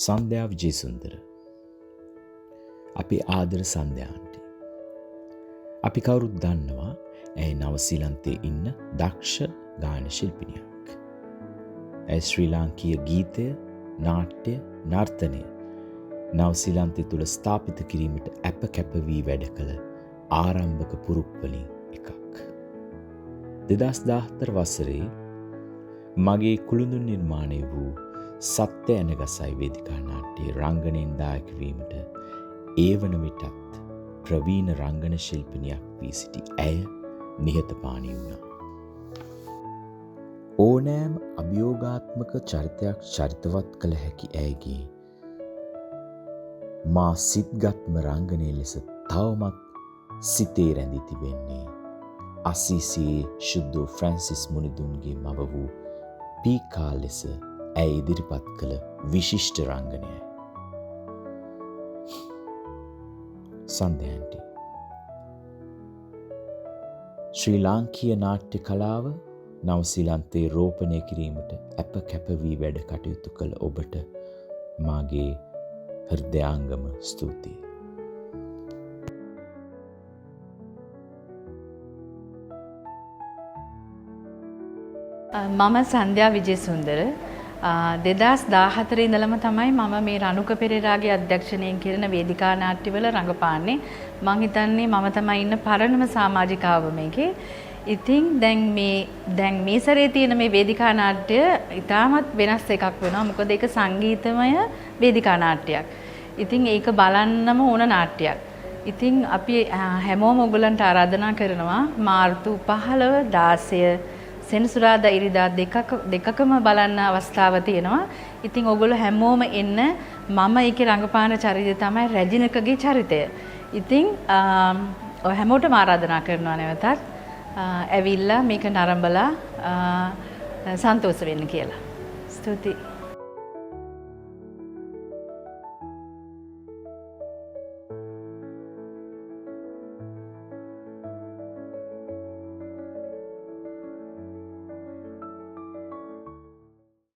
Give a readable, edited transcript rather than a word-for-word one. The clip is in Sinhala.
සන්ධ්‍යා විජේසුන්දර. අපි ආදර සන්ධ්‍යාන්ටි. අපි කවුරුත් දන්නවා ඇය නවසීලන්තයේ ඉන්න දක්ෂ ගායන ශිල්පිනියක්. ඇය ශ්‍රී ලාංකීය ගීතය, නාට්‍ය, නර්තනය නවසීලන්තය තුළ ස්ථාපිත කිරීමට අප කැප වී වැඩ කළ ආරම්භක පුරුක්වලින් එකක්. 2014 වසරේ මගේ කුළුඳුන් නිර්මාණය වූ සත්‍ය ඇනගසයි වේදිකා නාට්‍යයේ රංගනයෙන් දායක වීමට ඒ වන විටත් ප්‍රවීණ රංගන ශිල්පිනියක් වී සිටි ඇය නිහතමානී වුණා. ඕනෑම අභියෝගාත්මක චරිතයක් චරිතවත් කළ හැකි ඇයගේ මා සිත්ගත්ම රංගනය ලෙස තවමත් සිතේ රැඳී තිබෙන්නේ අසීසියේ ශුද්ධෝ ෆ්‍රැන්සිස් මුනිදුන්ගේ මව වූ පීකා ලෙස ඇය ඉදිරිපත් කළ විශිෂ්ට රංගනයයි. සන්ධ්‍යාන්ටි. ශ්‍රී ලාංකීය නාට්‍ය කලාව නවසීලන්තයේ රෝපණය කිරීමට අප කැප වී වැඩ කටයුතු කළ ඔබට මාගේ හෘදයාංගම ස්තුතියි. මම සන්ධ්‍යා විජේසුන්දර. 2014 ඉඳලම තමයි මම මේ රණුක පෙරේරාගේ අධ්‍යක්ෂණයෙන් කරන වේදිකා නාට්‍යවල රඟපාන්නේ. මං හිතන්නේ මම තමයි ඉන්න පරණම සමාජිකාව මේකේ. ඉතින් දැන් මේ සැරේ තියෙන මේ වේදිකා නාට්‍ය ඉතාමත් වෙනස් එකක් වෙනවා. මොකද ඒක සංගීතමය වේදිකා නාට්‍යයක්. ඉතින් ඒක බලන්නම ඕන නාට්‍යයක්. ඉතින් අපි හැමෝම ඔයගලන්ට ආරාධනා කරනවා මාර්තු 15 16 සෙනසුරාදා ඉරිදා දෙකකම බලන්න අවස්ථාව තියෙනවා. ඉතින් ඔයගොල්ලෝ හැමෝම එන්න. මම ඒකේ රංගපාන චරිතය තමයි රැජිනකගේ චරිතය. ඉතින් ඔය හැමෝටම ආරාධනා කරනවා නැවතත් ඇවිල්ලා මේක නරඹලා සන්තෝෂ වෙන්න කියලා. ස්තුතියි.